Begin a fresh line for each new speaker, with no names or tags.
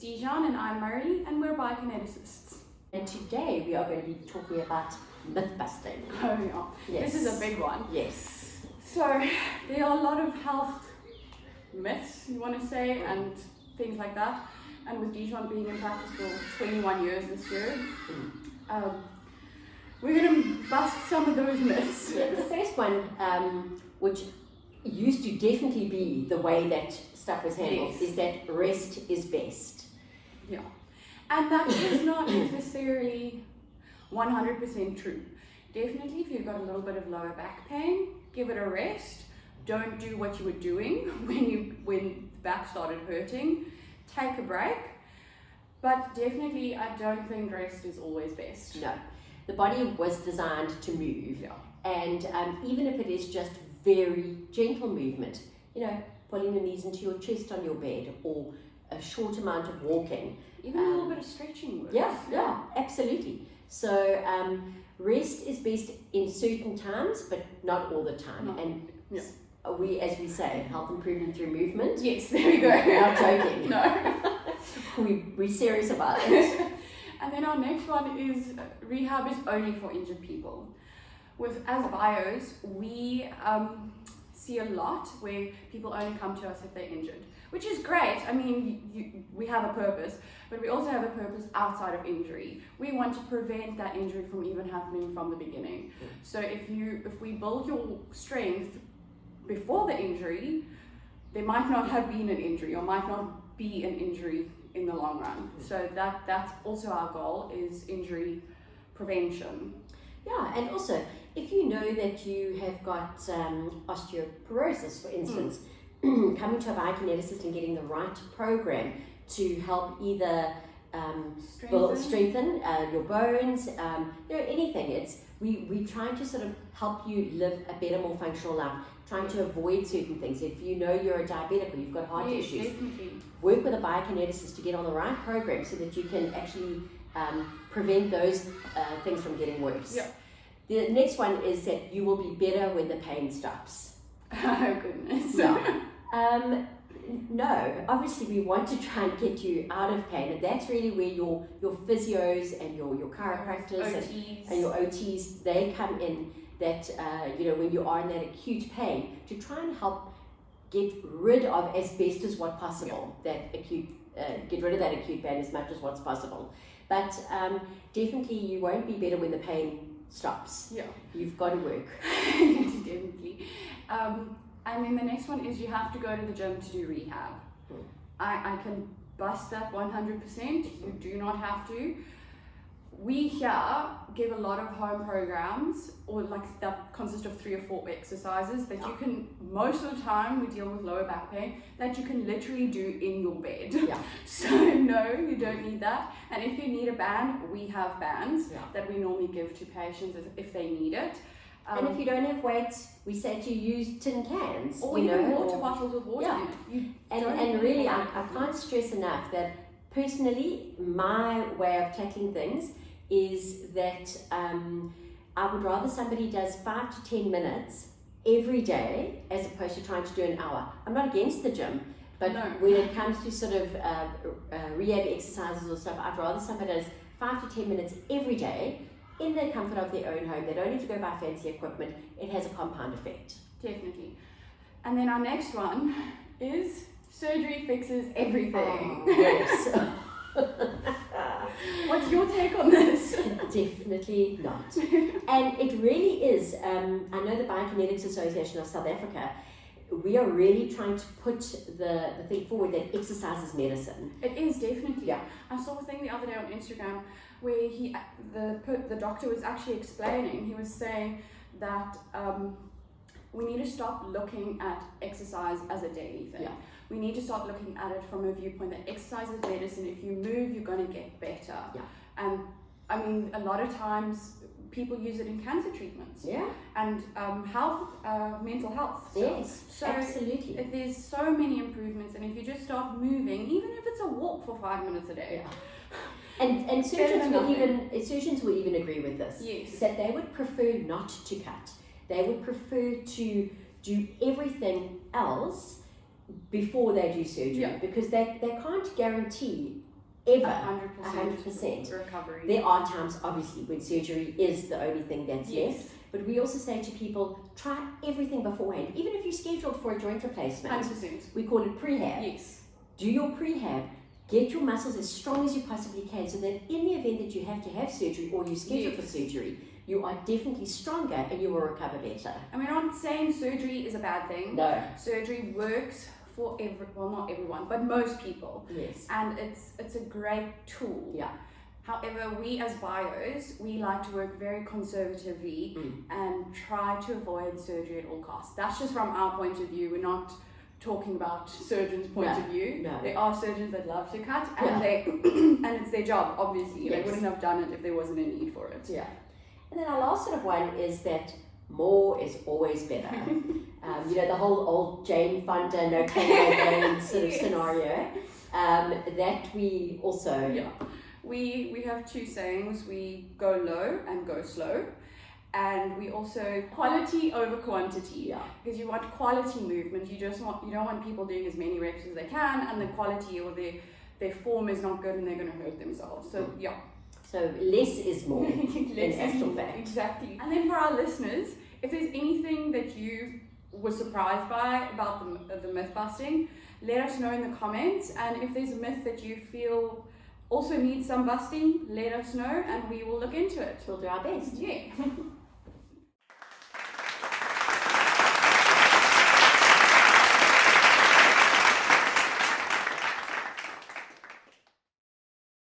Dijon and I'm Murray, and we're biokineticists.
And today we are going to be talking about myth busting.
Oh yeah,
Yes.
This is a big one.
Yes.
So there are a lot of health myths, you want to say, and things like that. And with Dijon being in practice for 21 years this year, we're going to bust some of those myths.
Yeah, the first one, which used to definitely be the way that stuff was handled,
Yes.
is that rest is best.
Yeah, and that is not necessarily 100% true. Definitely, if you've got a little bit of lower back pain, give it a rest. Don't do what you were doing when the back started hurting. Take a break. But definitely, I don't think rest is always best.
No, the body was designed to move,
Yeah.
and even if it is just very gentle movement, pulling your knees into your chest on your bed, or a short amount of walking.
Even a little bit of stretching works.
Yeah, absolutely. So rest is best in certain times, but not all the time.
No.
And
Yeah.
we, as we say, health improvement through movement.
Yes, there we go.
We're not joking.
No.
We're serious about it.
And then our next one is rehab is only for injured people. As bios, we see a lot where people only come to us if they're injured, which is great. I mean, we have a purpose, but we also have a purpose outside of injury. We want to prevent that injury from even happening from the beginning. So if we build your strength before the injury, there might not have been an injury, or might not be an injury in the long run. So that's also our goal, is injury prevention.
Yeah, and also, if you know that you have got osteoporosis, for instance, coming to a biokineticist and getting the right program to help either strengthen your bones, anything. We trying to sort of help you live a better, more functional life, trying to avoid certain things. If you know you're a diabetic or you've got heart issues,
Definitely.
work with a biokineticist to get on the right program so that you can actually prevent those things from getting worse.
Yeah.
The next one is that you will be better when the pain stops.
Oh goodness.
Yeah. No, obviously we want to try and get you out of pain, and that's really where your physios and your chiropractors and your OTs, they come in. That when you are in that acute pain, to try and help get rid of as best as what possible, get rid of that acute pain as much as what's possible. But definitely you won't be better when the pain stops.
Yeah.
You've got to work.
Definitely. And then the next one is you have to go to the gym to do rehab. I can bust that 100%. You do not have to. We here give a lot of home programs, or that consist of 3 or 4 exercises that you can, most of the time we deal with lower back pain, that you can literally do in your bed.
Yeah.
So no, you don't need that. And if you need a band, we have bands that we normally give to patients if they need it.
And if you don't have weights, we say to use tin cans.
Or even water bottles with water in it.
And really, I can't stress enough that personally, my way of tackling things is that I would rather somebody does 5 to 10 minutes every day as opposed to trying to do an hour. I'm not against the gym, but when it comes to sort of rehab exercises or stuff, I'd rather somebody does 5 to 10 minutes every day in the comfort of their own home. They don't need to go buy fancy equipment. It has a compound effect.
Definitely. And then our next one is surgery fixes everything.
Oh, yes.
What's your take on this?
Definitely not. And it really is, I know the Biokinetics Association of South Africa, we are really trying to put the thing forward that exercise is medicine.
It is, definitely.
Yeah.
I saw a thing the other day on Instagram where the doctor was actually explaining, he was saying that we need to stop looking at exercise as a daily thing.
Yeah.
We need to start looking at it from a viewpoint that exercise is medicine. If you move, you're going to get better.
Yeah.
And I mean, a lot of times people use it in cancer treatments.
Yeah.
And mental health.
Yes,
So
absolutely.
there's so many improvements, and if you just start moving, even if it's a walk for 5 minutes a day.
Yeah. And surgeons will even agree with this.
Yes.
That they would prefer not to cut. They would prefer to do everything else before they do surgery, because they can't guarantee ever.
100% recovery.
There are times, obviously, when surgery is the only thing that's left. But we also say to people, try everything beforehand. Even if you're scheduled for a joint replacement,
100%.
we call it prehab.
Yes.
Do your prehab. Get your muscles as strong as you possibly can, so that in the event that you have to have surgery or you're scheduled for surgery, you are definitely stronger and you will recover better.
And we're not saying surgery is a bad thing.
No.
Surgery works for not everyone, but most people.
Yes.
And it's a great tool.
Yeah.
However, we as bios, we like to work very conservatively and try to avoid surgery at all costs. That's just from our point of view. We're not talking about surgeons' point of view.
No.
There are surgeons that love to cut, and and it's their job, obviously. They wouldn't have done it if there wasn't a need for it.
Yeah. And then our last sort of one is that more is always better. The whole old Jane Fonda, no pain, no gain sort of scenario. That we also...
Yeah. We have two sayings. We go low and go slow. And we also quality over quantity.
Yeah.
Because you want quality movement. You don't want people doing as many reps as they can, and the quality or their form is not good and they're going to hurt themselves. So
So less is more in actual fact.
Exactly. And then for our listeners, if there's anything that you were surprised by about the myth busting, let us know in the comments. And if there's a myth that you feel also needs some busting, let us know and we will look into it.
We'll do our best.
Yeah.